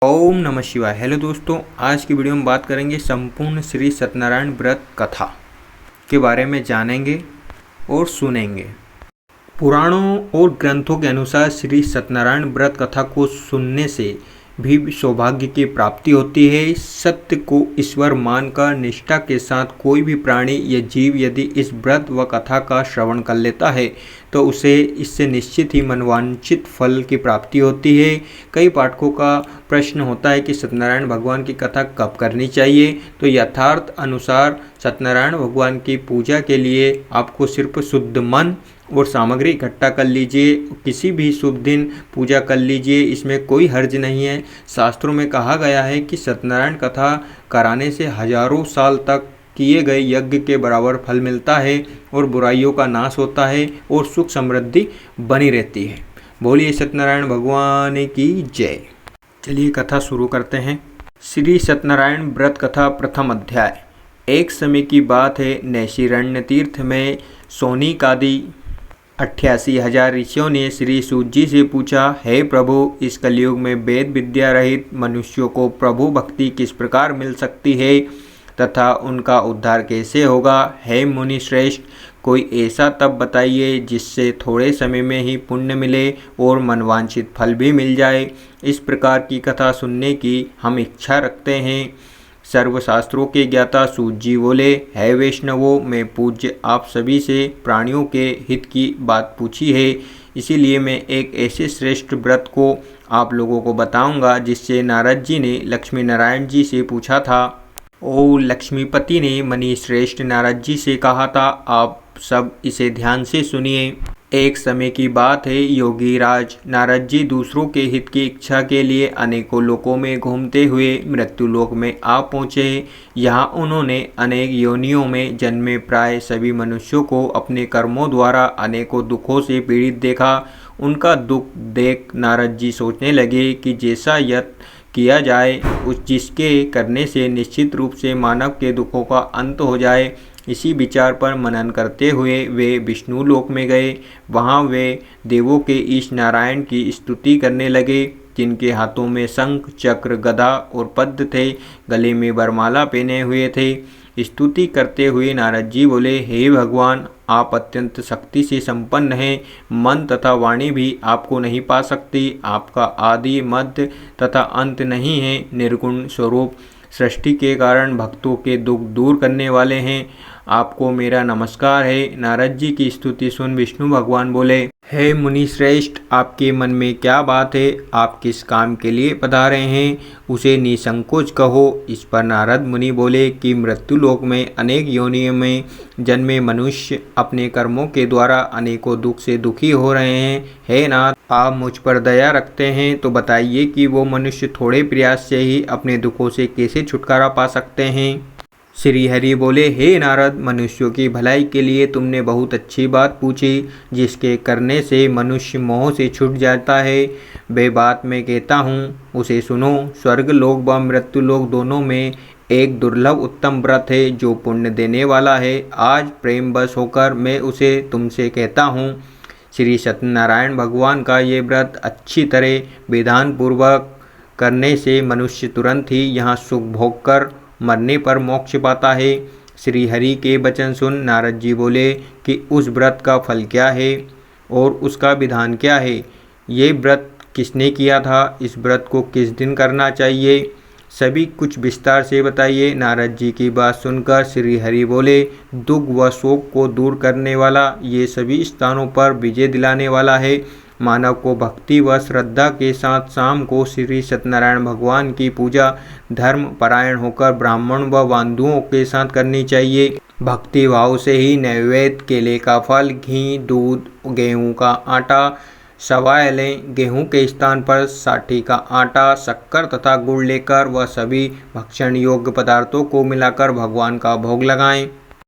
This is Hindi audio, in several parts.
ओम नमः शिवाय। हेलो दोस्तों, आज की वीडियो में बात करेंगे संपूर्ण श्री सत्यनारायण व्रत कथा के बारे में जानेंगे और सुनेंगे। पुराणों और ग्रंथों के अनुसार श्री सत्यनारायण व्रत कथा को सुनने से भी सौभाग्य की प्राप्ति होती है। सत्य को ईश्वर मानकर निष्ठा के साथ कोई भी प्राणी या जीव यदि इस व्रत व कथा का श्रवण कर लेता है तो उसे इससे निश्चित ही मनवांछित फल की प्राप्ति होती है। कई पाठकों का प्रश्न होता है कि सत्यनारायण भगवान की कथा कब करनी चाहिए, तो यथार्थ अनुसार सत्यनारायण भगवान की पूजा के लिए आपको सिर्फ शुद्ध मन और सामग्री इकट्ठा कर लीजिए। किसी भी शुभ दिन पूजा कर लीजिए, इसमें कोई हर्ज नहीं है। शास्त्रों में कहा गया है कि सत्यनारायण कथा कराने से हजारों साल तक किए गए यज्ञ के बराबर फल मिलता है और बुराइयों का नाश होता है और सुख समृद्धि बनी रहती है। बोलिए सत्यनारायण भगवान की जय। चलिए कथा शुरू करते हैं। श्री सत्यनारायण व्रत कथा प्रथम अध्याय। एक समय की बात है, नैशिरण्य तीर्थ में सौनिक आदि 88,000 ऋषियों ने श्री सूत जी से पूछा, हे प्रभु, इस कलयुग में वेद विद्या रहित मनुष्यों को प्रभु भक्ति किस प्रकार मिल सकती है तथा उनका उद्धार कैसे होगा। हे मुनि श्रेष्ठ, कोई ऐसा तप बताइए जिससे थोड़े समय में ही पुण्य मिले और मनवांछित फल भी मिल जाए। इस प्रकार की कथा सुनने की हम इच्छा रखते हैं। सर्वशास्त्रों के ज्ञाता सूत जी बोले, है वैष्णवों, मैं पूज्य आप सभी से प्राणियों के हित की बात पूछी है, इसीलिए मैं एक ऐसे श्रेष्ठ व्रत को आप लोगों को बताऊंगा जिससे नारद जी ने लक्ष्मी नारायण जी से पूछा था। ओ लक्ष्मीपति ने मणि श्रेष्ठ नारद जी से कहा था, आप सब इसे ध्यान से सुनिए। एक समय की बात है, योगी राज नारद जी दूसरों के हित की इच्छा के लिए अनेकों लोकों में घूमते हुए मृत्यु लोक में आ पहुँचे। यहाँ उन्होंने अनेक योनियों में जन्मे प्राय सभी मनुष्यों को अपने कर्मों द्वारा अनेकों दुखों से पीड़ित देखा। उनका दुख देख नारद जी सोचने लगे कि जैसा यत्न किया जाए उस जिसके करने से निश्चित रूप से मानव के दुखों का अंत हो जाए। इसी विचार पर मनन करते हुए वे विष्णु लोक में गए। वहाँ वे देवों के ईश नारायण की स्तुति करने लगे, जिनके हाथों में शंख चक्र गदा और पद्म थे, गले में वरमाला पहने हुए थे। स्तुति करते हुए नारद जी बोले, हे भगवान, आप अत्यंत शक्ति से संपन्न हैं, मन तथा वाणी भी आपको नहीं पा सकती। आपका आदि मध्य तथा अंत नहीं है, निर्गुण स्वरूप सृष्टि के कारण भक्तों के दुख दूर करने वाले हैं। आपको मेरा नमस्कार है। नारद जी की स्तुति सुन विष्णु भगवान बोले, हे मुनि श्रेष्ठ, आपके मन में क्या बात है? आप किस काम के लिए पधारे हैं, उसे निसंकोच कहो। इस पर नारद मुनि बोले कि मृत्यु लोक में अनेक योनियों में जन्मे मनुष्य अपने कर्मों के द्वारा अनेकों दुख से दुखी हो रहे हैं। हे नाथ, आप मुझ पर दया रखते हैं तो बताइए कि वो मनुष्य थोड़े प्रयास से ही अपने दुखों से कैसे छुटकारा पा सकते हैं। श्री हरि बोले, हे नारद, मनुष्यों की भलाई के लिए तुमने बहुत अच्छी बात पूछी, जिसके करने से मनुष्य मोह से छूट जाता है। वे बात मैं कहता हूँ, उसे सुनो। स्वर्ग लोक व मृत्यु लोक दोनों में एक दुर्लभ उत्तम व्रत है जो पुण्य देने वाला है। आज प्रेम बस होकर मैं उसे तुमसे कहता हूँ। श्री सत्यनारायण भगवान का ये व्रत अच्छी तरह विधान पूर्वक करने से मनुष्य तुरंत ही यहाँ सुख भोग कर मरने पर मोक्ष पाता है। श्री हरि के वचन सुन नारद जी बोले कि उस व्रत का फल क्या है और उसका विधान क्या है? ये व्रत किसने किया था? इस व्रत को किस दिन करना चाहिए? सभी कुछ विस्तार से बताइए। नारद जी की बात सुनकर श्री हरि बोले, दुख व शोक को दूर करने वाला, ये सभी स्थानों पर विजय दिलाने वाला है। मानव को भक्ति व श्रद्धा के साथ शाम को श्री सत्यनारायण भगवान की पूजा धर्म परायण होकर ब्राह्मण व बंधुओं के साथ करनी चाहिए। भक्ति भाव से ही नैवेद्य, केले का फल, घी, दूध, गेहूं का आटा, सवाय लें। गेहूं के स्थान पर साठी का आटा, शक्कर तथा गुड़ लेकर वह सभी भक्षण योग्य पदार्थों को मिलाकर भगवान का भोग लगाएं।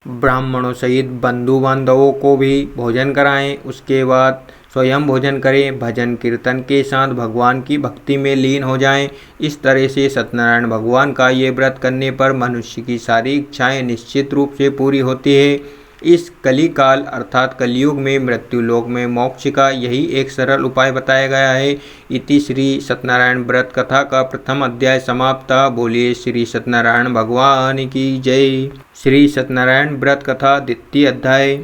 ब्राह्मणों सहित बंधु बांधवों को भी भोजन कराएं। उसके बाद स्वयं भोजन करें। भजन कीर्तन के साथ भगवान की भक्ति में लीन हो जाएं। इस तरह से सत्यनारायण भगवान का ये व्रत करने पर मनुष्य की सारी इच्छाएं निश्चित रूप से पूरी होती है। इस कलिकाल अर्थात कलयुग में मृत्युलोक में मोक्ष का यही एक सरल उपाय बताया गया है। इति श्री सत्यनारायण व्रत कथा का प्रथम अध्याय समाप्त। बोलिए श्री सत्यनारायण भगवान की जय। श्री सत्यनारायण व्रत कथा द्वितीय अध्याय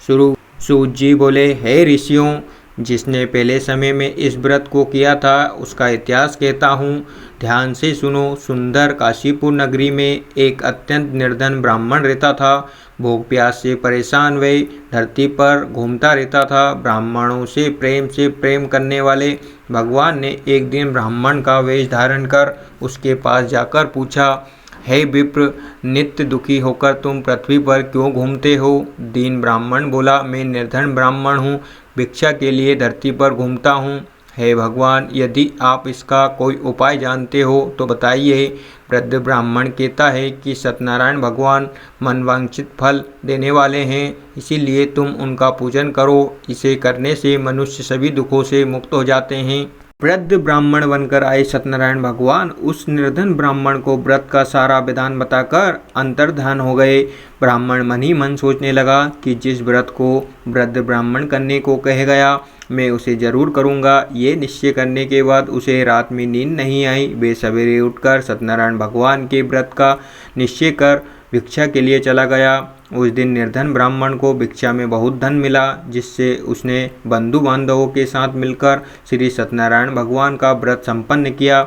शुरू। सूत जी बोले, हे ऋषियों, जिसने पहले समय में इस व्रत को किया था उसका इतिहास कहता हूँ, ध्यान से सुनो। सुंदर काशीपुर नगरी में एक अत्यंत निर्धन ब्राह्मण रहता था। भूख प्यास से परेशान वे धरती पर घूमता रहता था। ब्राह्मणों से प्रेम करने वाले भगवान ने एक दिन ब्राह्मण का वेश धारण कर उसके पास जाकर पूछा, हे विप्र, नित्य दुखी होकर तुम पृथ्वी पर क्यों घूमते हो? दीन ब्राह्मण बोला, मैं निर्धन ब्राह्मण हूँ, भिक्षा के लिए धरती पर घूमता हूँ। हे भगवान, यदि आप इसका कोई उपाय जानते हो तो बताइए। वृद्ध ब्राह्मण कहता है कि सत्यनारायण भगवान मनवांछित फल देने वाले हैं, इसीलिए तुम उनका पूजन करो। इसे करने से मनुष्य सभी दुखों से मुक्त हो जाते हैं। वृद्ध ब्राह्मण बनकर आए सत्यनारायण भगवान उस निर्धन ब्राह्मण को व्रत का सारा विधान बताकर अंतर्धान हो गए। ब्राह्मण मन ही मन सोचने लगा कि जिस व्रत को वृद्ध ब्राह्मण करने को कह गया मैं उसे जरूर करूँगा। ये निश्चय करने के बाद उसे रात में नींद नहीं आई। वे सवेरे उठकर सत्यनारायण भगवान के व्रत का निश्चय कर भिक्षा के लिए चला गया। उस दिन निर्धन ब्राह्मण को भिक्षा में बहुत धन मिला, जिससे उसने बंधु बांधवों के साथ मिलकर श्री सत्यनारायण भगवान का व्रत संपन्न किया।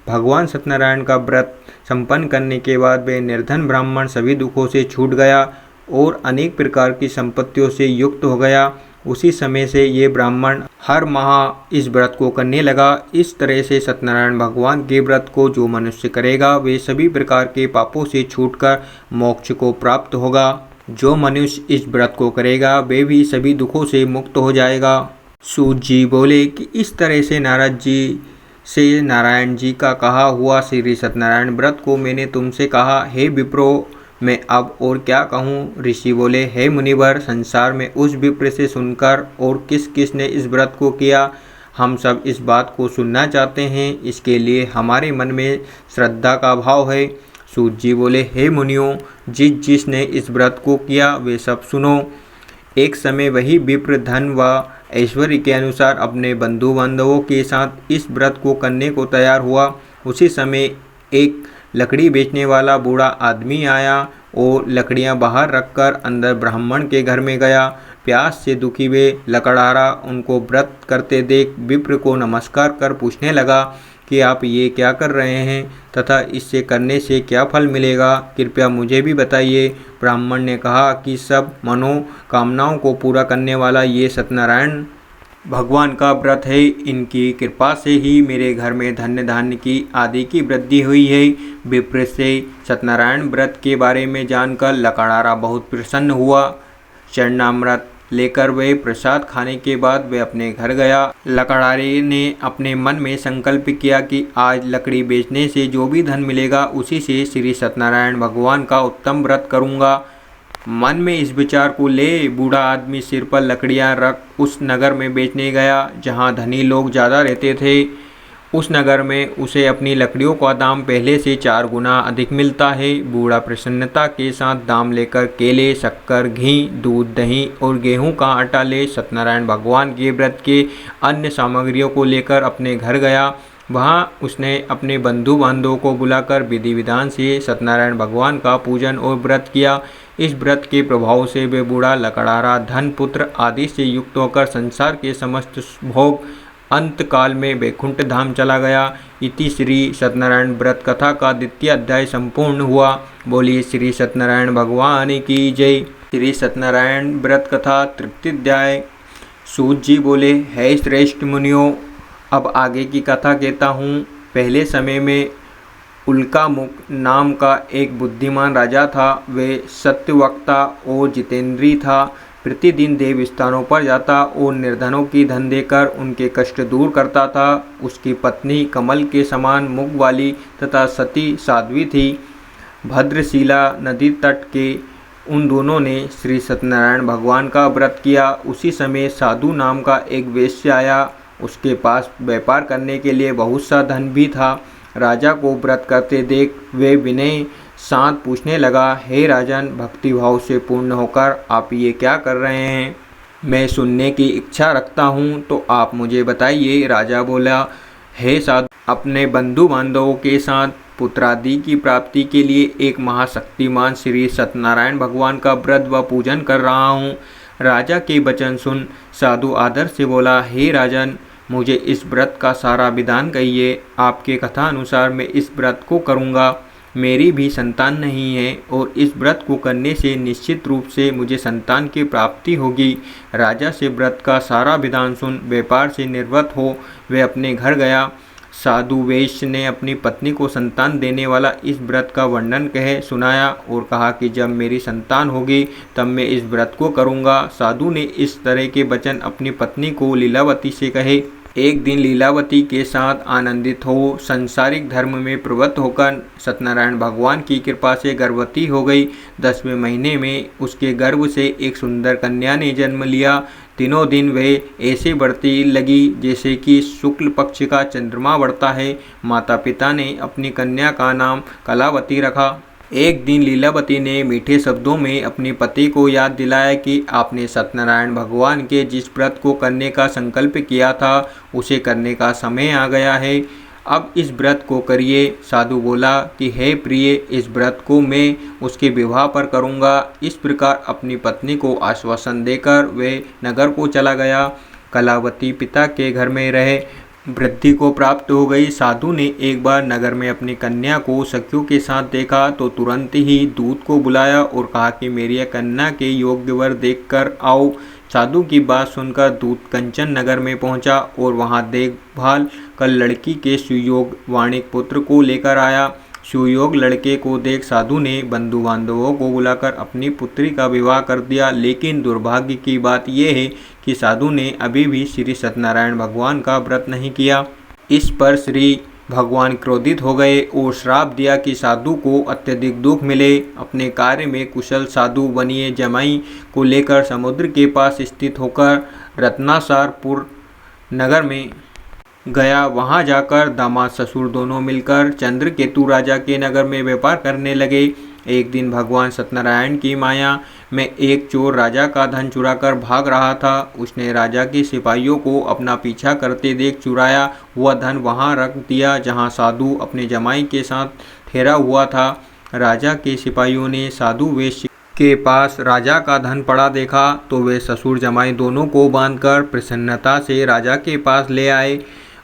भगवान सत्यनारायण का व्रत संपन्न करने के बाद वे निर्धन ब्राह्मण सभी दुखों से छूट गया और अनेक प्रकार की संपत्तियों से युक्त हो गया। उसी समय से ये ब्राह्मण हर माह इस व्रत को करने लगा। इस तरह से सत्यनारायण भगवान के व्रत को जो मनुष्य करेगा वे सभी प्रकार के पापों से छूटकर मोक्ष को प्राप्त होगा। जो मनुष्य इस व्रत को करेगा वे भी सभी दुखों से मुक्त हो जाएगा। सूत जी बोले कि इस तरह से नारद जी से नारायण जी का कहा हुआ श्री सत्यनारायण व्रत को मैंने तुमसे कहा। हे विप्रो, मैं अब और क्या कहूँ? ऋषि बोले, हे मुनिवर, संसार में उस विप्र से सुनकर और किस किस ने इस व्रत को किया, हम सब इस बात को सुनना चाहते हैं। इसके लिए हमारे मन में श्रद्धा का भाव है। सूत जी बोले, हे मुनियों, जिसने इस व्रत को किया वे सब सुनो। एक समय वही विप्र धन व ऐश्वर्य के अनुसार अपने बंधु बांधवों के साथ इस व्रत को करने को तैयार हुआ। उसी समय एक लकड़ी बेचने वाला बूढ़ा आदमी आया और लकड़ियां बाहर रखकर अंदर ब्राह्मण के घर में गया। प्यास से दुखी वे लकड़हारा उनको व्रत करते देख विप्र को नमस्कार कर पूछने लगा कि आप ये क्या कर रहे हैं तथा इससे करने से क्या फल मिलेगा, कृपया मुझे भी बताइए। ब्राह्मण ने कहा कि सब मनोकामनाओं को पूरा करने वाला ये सत्यनारायण भगवान का व्रत है। इनकी कृपा से ही मेरे घर में धन्य धान्य की आदि की वृद्धि हुई है। विप्र से सत्यनारायण व्रत के बारे में जानकर लकड़हारा बहुत प्रसन्न हुआ। चरणामृत लेकर वे प्रसाद खाने के बाद वे अपने घर गया। लकड़हारे ने अपने मन में संकल्प किया कि आज लकड़ी बेचने से जो भी धन मिलेगा उसी से श्री सत्यनारायण भगवान का उत्तम व्रत करूँगा। मन में इस विचार को ले बूढ़ा आदमी सिर पर लकड़ियां रख उस नगर में बेचने गया जहां धनी लोग ज़्यादा रहते थे। उस नगर में उसे अपनी लकड़ियों का दाम पहले से 4 गुना अधिक मिलता है। बूढ़ा प्रसन्नता के साथ दाम लेकर केले, शक्कर, घी, दूध, दही और गेहूं का आटा ले सत्यनारायण भगवान के व्रत के अन्य सामग्रियों को लेकर अपने घर गया। वहाँ उसने अपने बंधु बांधवों को बुलाकर विधि विधान से सत्यनारायण भगवान का पूजन और व्रत किया। इस व्रत के प्रभाव से वे बूढ़ा लकड़हारा धन, पुत्र आदि से युक्त होकर संसार के समस्त भोग अंत काल में वैकुंठ धाम चला गया। इति श्री सत्यनारायण व्रत कथा का द्वितीय अध्याय संपूर्ण हुआ। बोलिए श्री सत्यनारायण भगवान की जय। श्री सत्यनारायण व्रत कथा तृतीय अध्याय। सूत जी बोले, हे श्रेष्ठ मुनियों, अब आगे की कथा कहता हूँ। पहले समय में उल्कामुख नाम का एक बुद्धिमान राजा था। वे सत्यवक्ता और जितेंद्री था। प्रतिदिन देव स्थानों पर जाता और निर्धनों की धन देकर उनके कष्ट दूर करता था। उसकी पत्नी कमल के समान मुख वाली तथा सती साध्वी थी। भद्रशिला नदी तट के उन दोनों ने श्री सत्यनारायण भगवान का व्रत किया। उसी समय साधु नाम का एक वैश्य आया। उसके पास व्यापार करने के लिए बहुत सा धन भी था। राजा को व्रत करते देख वे विनय साथ पूछने लगा, हे राजन, भक्तिभाव से पूर्ण होकर आप ये क्या कर रहे हैं? मैं सुनने की इच्छा रखता हूँ, तो आप मुझे बताइए। राजा बोला, हे साधु, अपने बंधु बांधवों के साथ पुत्रादि की प्राप्ति के लिए एक महाशक्तिमान श्री सत्यनारायण भगवान का व्रत व पूजन कर रहा हूँ। राजा के वचन सुन साधु आदर से बोला, हे राजन, मुझे इस व्रत का सारा विधान कहिए। आपके कथा अनुसार मैं इस व्रत को करूँगा। मेरी भी संतान नहीं है और इस व्रत को करने से निश्चित रूप से मुझे संतान की प्राप्ति होगी। राजा से व्रत का सारा विधान सुन व्यापार से निर्वृत्त हो वह अपने घर गया। साधु वैश्य ने अपनी पत्नी को संतान देने वाला इस व्रत का वर्णन कह सुनाया और कहा कि जब मेरी संतान होगी तब मैं इस व्रत को करूँगा। साधु ने इस तरह के वचन अपनी पत्नी को लीलावती से कहे। एक दिन लीलावती के साथ आनंदित हो संसारिक धर्म में प्रवृत्त होकर सत्यनारायण भगवान की कृपा से गर्भवती हो गई। 10वें महीने में उसके गर्भ से एक सुंदर कन्या ने जन्म लिया। दिनों दिन वह ऐसे बढ़ती लगी जैसे कि शुक्ल पक्ष का चंद्रमा बढ़ता है। माता पिता ने अपनी कन्या का नाम कलावती रखा। एक दिन लीलावती ने मीठे शब्दों में अपने पति को याद दिलाया कि आपने सत्यनारायण भगवान के जिस व्रत को करने का संकल्प किया था उसे करने का समय आ गया है। अब इस व्रत को करिए। साधु बोला कि हे प्रिय, इस व्रत को मैं उसके विवाह पर करूँगा। इस प्रकार अपनी पत्नी को आश्वासन देकर वे नगर को चला गया। कलावती पिता के घर में रहे वृद्धि को प्राप्त हो गई। साधु ने एक बार नगर में अपनी कन्या को सखियों के साथ देखा तो तुरंत ही दूत को बुलाया और कहा कि मेरी कन्या के योग्य वर देखकर आओ। साधु की बात सुनकर दूत कंचन नगर में पहुंचा और वहां देखभाल कर लड़की के सुयोग वाणिक पुत्र को लेकर आया। सुयोग लड़के को देख साधु ने बंधु बांधवों को बुलाकर अपनी पुत्री का विवाह कर दिया। लेकिन दुर्भाग्य की बात यह है कि साधु ने अभी भी श्री सत्यनारायण भगवान का व्रत नहीं किया। इस पर श्री भगवान क्रोधित हो गए और श्राप दिया कि साधु को अत्यधिक दुख मिले। अपने कार्य में कुशल साधु बनिए जमाई को लेकर समुद्र के पास स्थित होकर रत्नासारपुर नगर में गया। वहां जाकर दामाद ससुर दोनों मिलकर चंद्रकेतु राजा के नगर में व्यापार करने लगे। एक दिन भगवान सत्यनारायण की माया में एक चोर राजा का धन चुराकर भाग रहा था। उसने राजा के सिपाहियों को अपना पीछा करते देख चुराया हुआ धन वहां रख दिया जहां साधु अपने जमाई के साथ ठहरा हुआ था। राजा के सिपाहियों ने साधु वेश्य के पास राजा का धन पड़ा देखा तो वे ससुर जमाई दोनों को बांधकर प्रसन्नता से राजा के पास ले आए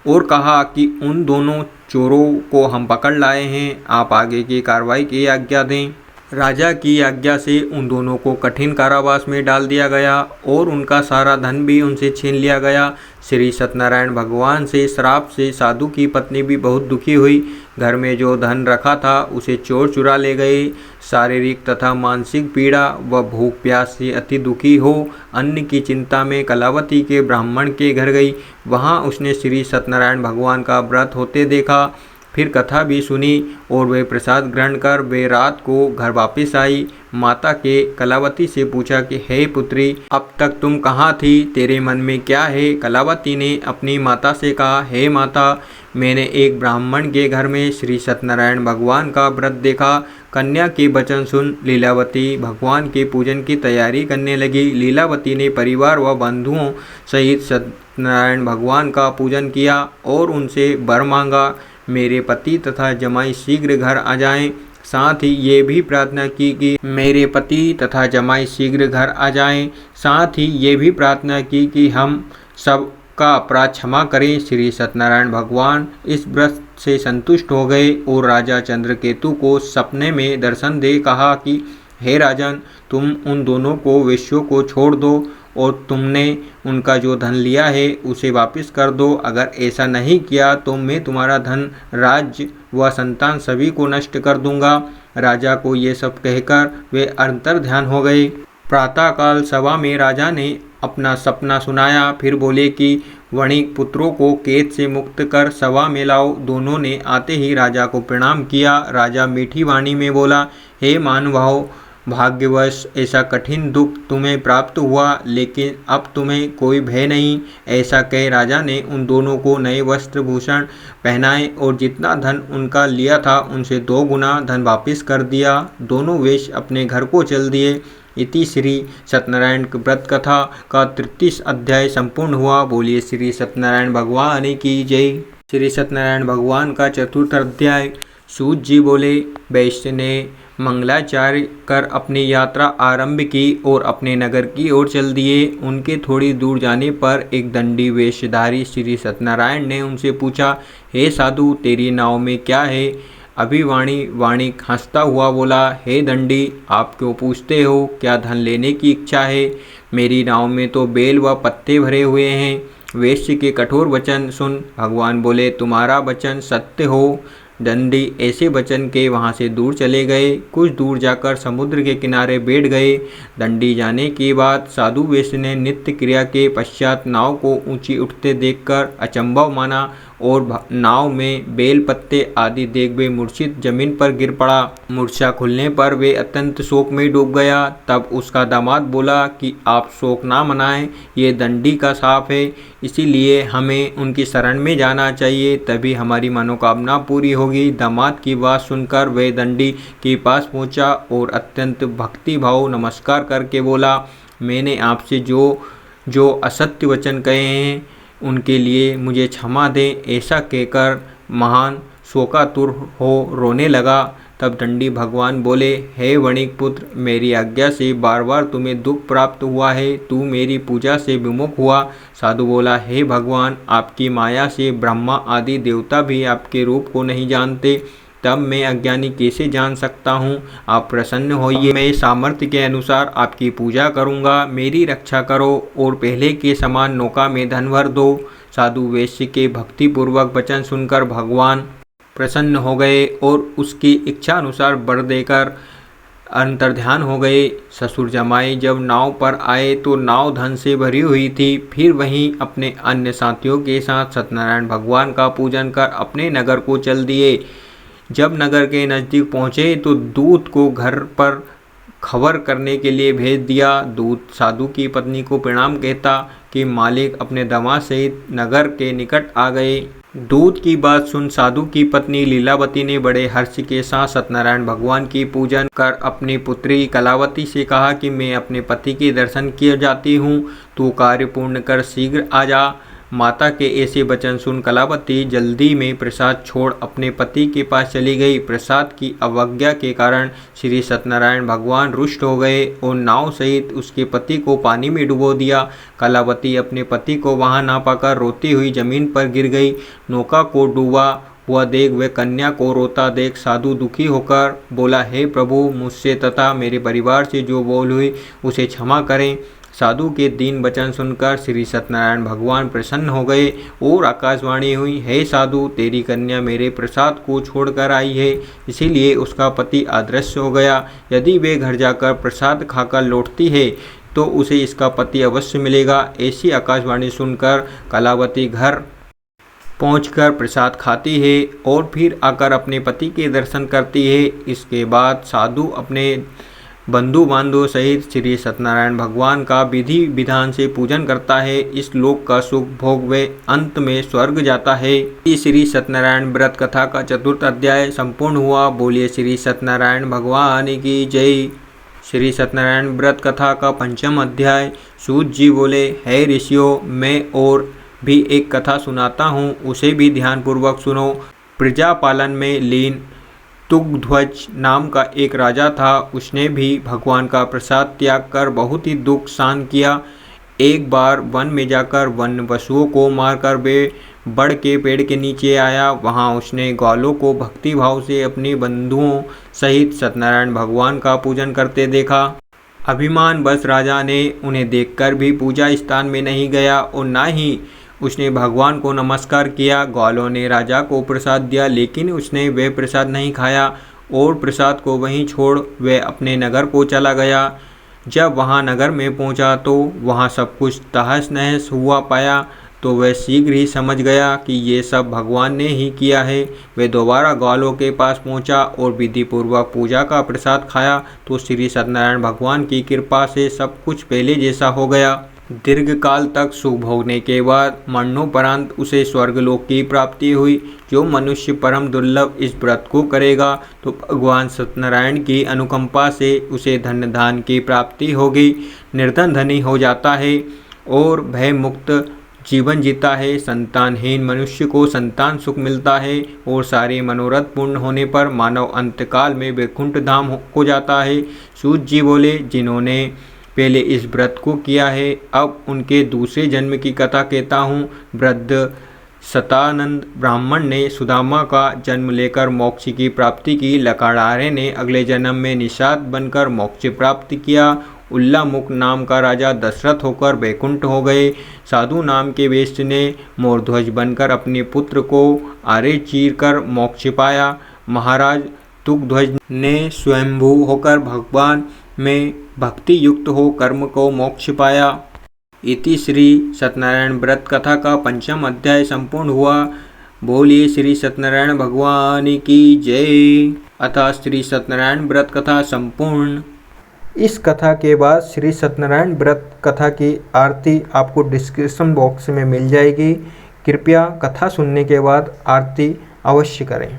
और कहा कि उन दोनों चोरों को हम पकड़ लाए हैं, आप आगे की कार्रवाई की आज्ञा दें। राजा की आज्ञा से उन दोनों को कठिन कारावास में डाल दिया गया और उनका सारा धन भी उनसे छीन लिया गया। श्री सत्यनारायण भगवान से श्राप से साधु की पत्नी भी बहुत दुखी हुई। घर में जो धन रखा था उसे चोर चुरा ले गए। शारीरिक तथा मानसिक पीड़ा व भूख प्यास से अति दुखी हो अन्न की चिंता में कलावती के ब्राह्मण के घर गई। वहाँ उसने श्री सत्यनारायण भगवान का व्रत होते देखा। फिर कथा भी सुनी और वे प्रसाद ग्रहण कर वे रात को घर वापस आई। माता के कलावती से पूछा कि हे पुत्री, अब तक तुम कहाँ थी, तेरे मन में क्या है? कलावती ने अपनी माता से कहा, हे माता, मैंने एक ब्राह्मण के घर में श्री सत्यनारायण भगवान का व्रत देखा। कन्या के वचन सुन लीलावती भगवान के पूजन की तैयारी करने लगी। लीलावती ने परिवार व बंधुओं सहित सत्यनारायण भगवान का पूजन किया और उनसे वर मांगा, मेरे पति तथा जमाई शीघ्र घर आ जाएं। साथ ही ये भी प्रार्थना की कि मेरे पति तथा जमाई शीघ्र घर आ जाएं। साथ ही ये भी प्रार्थना की कि हम सब का अपराध क्षमा करें। श्री सत्यनारायण भगवान इस व्रत से संतुष्ट हो गए और राजा चंद्रकेतु को सपने में दर्शन दे कहा कि हे राजन, तुम उन दोनों को वेश्यों को छोड़ दो और तुमने उनका जो धन लिया है उसे वापस कर दो। अगर ऐसा नहीं किया तो मैं तुम्हारा धन, राज्य व संतान सभी को नष्ट कर दूंगा। राजा को ये सब कहकर वे अंतर ध्यान हो गए। प्रातःकाल सभा में राजा ने अपना सपना सुनाया। फिर बोले कि वणिक पुत्रों को कैद से मुक्त कर सभा में लाओ। दोनों ने आते ही राजा को प्रणाम किया। राजा मीठी वाणी में बोला, हे महानुभाव, भाग्यवश ऐसा कठिन दुख तुम्हें प्राप्त हुआ, लेकिन अब तुम्हें कोई भय नहीं। ऐसा कह राजा ने उन दोनों को नए वस्त्र भूषण पहनाए और जितना धन उनका लिया था उनसे 2 गुना धन वापस कर दिया। दोनों वेश अपने घर को चल दिए। इति श्री सत्यनारायण व्रत कथा का 33 अध्याय संपूर्ण हुआ। बोलिए श्री सत्यनारायण भगवान की जय। श्री सत्यनारायण भगवान का 4th अध्याय। सूत जी बोले, वैश्य ने मंगलाचार्य कर अपनी यात्रा आरंभ की और अपने नगर की ओर चल दिए। उनके थोड़ी दूर जाने पर एक दंडी वेशधारी श्री सत्यनारायण ने उनसे पूछा, हे साधु, तेरी नाव में क्या है? अभिवाणी वाणिक हंसता हुआ बोला, हे दंडी, आप क्यों पूछते हो? क्या धन लेने की इच्छा है? मेरी नाव में तो बेल व पत्ते भरे हुए हैं। वेश्य के कठोर वचन सुन भगवान बोले, तुम्हारा वचन सत्य हो। दंडी ऐसे वचन के वहाँ से दूर चले गए। कुछ दूर जाकर समुद्र के किनारे बैठ गए। दंडी जाने के बाद साधु वेश्य ने नित्य क्रिया के पश्चात नाव को ऊंची उठते देखकर अचंभव माना और नाव में बेल पत्ते आदि देख वे मूर्छित जमीन पर गिर पड़ा। मूर्छा खुलने पर वे अत्यंत शोक में डूब गया। तब उसका दामाद बोला कि आप शोक ना मनाएं, ये दंडी का शाप है, इसीलिए हमें उनकी शरण में जाना चाहिए, तभी हमारी मनोकामना पूरी होगी। दामाद की बात सुनकर वे दंडी के पास पहुंचा और अत्यंत भक्तिभाव नमस्कार करके बोला, मैंने आपसे जो असत्य वचन कहे हैं उनके लिए मुझे क्षमा दें। ऐसा कहकर महान शोकातुर हो रोने लगा। तब दंडी भगवान बोले, हे वणिक पुत्र, मेरी आज्ञा से बार बार तुम्हें दुख प्राप्त हुआ है, तू मेरी पूजा से विमुख हुआ। साधु बोला, हे भगवान, आपकी माया से ब्रह्मा आदि देवता भी आपके रूप को नहीं जानते, तब मैं अज्ञानी कैसे जान सकता हूँ? आप प्रसन्न होइए, मैं सामर्थ्य के अनुसार आपकी पूजा करूँगा, मेरी रक्षा करो और पहले के समान नौका में धन भर दो। साधु वेश्य के भक्तिपूर्वक वचन सुनकर भगवान प्रसन्न हो गए और उसकी इच्छा अनुसार वर देकर अंतर्ध्यान हो गए। ससुर जमाई जब नाव पर आए तो नाव धन से भरी हुई थी। फिर वहीं अपने अन्य साथियों के साथ सत्यनारायण भगवान का पूजन कर अपने नगर को चल दिए। जब नगर के नज़दीक पहुँचे तो दूत को घर पर खबर करने के लिए भेज दिया। दूत साधु की पत्नी को प्रणाम कहता कि मालिक अपने दामाद सहित नगर के निकट आ गए। दूत की बात सुन साधु की पत्नी लीलावती ने बड़े हर्ष के साथ सत्यनारायण भगवान की पूजन कर अपनी पुत्री कलावती से कहा कि मैं अपने पति के दर्शन किए जाती हूँ, तू कार्य पूर्ण कर शीघ्र आ जा। माता के ऐसे वचन सुन कलावती जल्दी में प्रसाद छोड़ अपने पति के पास चली गई। प्रसाद की अवज्ञा के कारण श्री सत्यनारायण भगवान रुष्ट हो गए और नाव सहित उसके पति को पानी में डुबो दिया। कलावती अपने पति को वहां ना पाकर रोती हुई जमीन पर गिर गई। नौका को डूबा हुआ देख वे कन्या को रोता देख साधु दुखी होकर बोला, हे प्रभु, मुझसे तथा मेरे परिवार से जो बोल हुई उसे क्षमा करें। साधु के दीन वचन सुनकर श्री सत्यनारायण भगवान प्रसन्न हो गए और आकाशवाणी हुई, हे साधु, तेरी कन्या मेरे प्रसाद को छोड़कर आई है, इसीलिए उसका पति अदृश्य हो गया। यदि वे घर जाकर प्रसाद खाकर लौटती है तो उसे इसका पति अवश्य मिलेगा। ऐसी आकाशवाणी सुनकर कलावती घर पहुंचकर प्रसाद खाती है और फिर आकर अपने पति के दर्शन करती है। इसके बाद साधु अपने बंधु बांधव सहित श्री सत्यनारायण भगवान का विधि विधान से पूजन करता है। इस लोक का सुख भोग वे अंत में स्वर्ग जाता है। श्री सत्यनारायण व्रत कथा का 4th अध्याय संपूर्ण हुआ। बोलिए श्री सत्यनारायण भगवान की जय। श्री सत्यनारायण व्रत कथा का 5वां अध्याय। सूत जी बोले, हे ऋषियों, मैं और भी एक कथा सुनाता हूँ, उसे भी ध्यानपूर्वक सुनो। प्रजा पालन में लीन तुंगध्वज नाम का एक राजा था। उसने भी भगवान का प्रसाद त्याग कर बहुत ही दुख सहन किया। एक बार वन में जाकर वन पशुओं को मारकर वे बड़ के पेड़ के नीचे आया। वहां उसने ग्वालों को भक्ति भाव से अपने बंधुओं सहित सत्यनारायण भगवान का पूजन करते देखा। अभिमान बस राजा ने उन्हें देखकर भी पूजा स्थान में नहीं गया और न ही उसने भगवान को नमस्कार किया। ग्वालों ने राजा को प्रसाद दिया, लेकिन उसने वह प्रसाद नहीं खाया और प्रसाद को वहीं छोड़ वह अपने नगर को चला गया। जब वहां नगर में पहुंचा तो वहां सब कुछ तहस नहस हुआ पाया। तो वह शीघ्र ही समझ गया कि ये सब भगवान ने ही किया है। वह दोबारा ग्वालों के पास पहुंचा और विधि पूर्वक पूजा का प्रसाद खाया तो श्री सत्यनारायण भगवान की कृपा से सब कुछ पहले जैसा हो गया। दीर्घ काल तक सुख भोगने के बाद मरणोपरांत उसे स्वर्गलोक की प्राप्ति हुई। जो मनुष्य परम दुर्लभ इस व्रत को करेगा तो भगवान सत्यनारायण की अनुकंपा से उसे धन धान की प्राप्ति होगी, निर्धन धनी हो जाता है और भय मुक्त जीवन जीता है। संतानहीन मनुष्य को संतान सुख मिलता है और सारे मनोरथ पूर्ण होने पर मानव अंतकाल में वैकुंठ धाम को जाता है। सूत जी बोले, जिन्होंने पहले इस व्रत को किया है अब उनके दूसरे जन्म की कथा कहता हूँ। वृद्ध सतानंद ब्राह्मण ने सुदामा का जन्म लेकर मोक्ष की प्राप्ति की। लकाड़ारे ने अगले जन्म में निषाद बनकर मोक्ष प्राप्त किया। उल्लामुख नाम का राजा दशरथ होकर वैकुंठ हो गए। साधु नाम के वेश्य ने मोरध्वज बनकर अपने पुत्र को आरे चीर कर मोक्ष पाया। महाराज तुगध्वज ने स्वयंभू होकर भगवान में भक्ति युक्त हो कर्म को मोक्ष पाया। इति श्री सत्यनारायण व्रत कथा का 5वां अध्याय संपूर्ण हुआ। बोलिए श्री सत्यनारायण भगवान की जय। अतः श्री सत्यनारायण व्रत कथा संपूर्ण। इस कथा के बाद श्री सत्यनारायण व्रत कथा की आरती आपको डिस्क्रिप्शन बॉक्स में मिल जाएगी। कृपया कथा सुनने के बाद आरती अवश्य करें।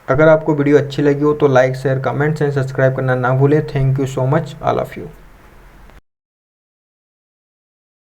अगर आपको वीडियो अच्छी लगी हो तो like share comments and subscribe करना ना भूलें। Thank you so much all of you.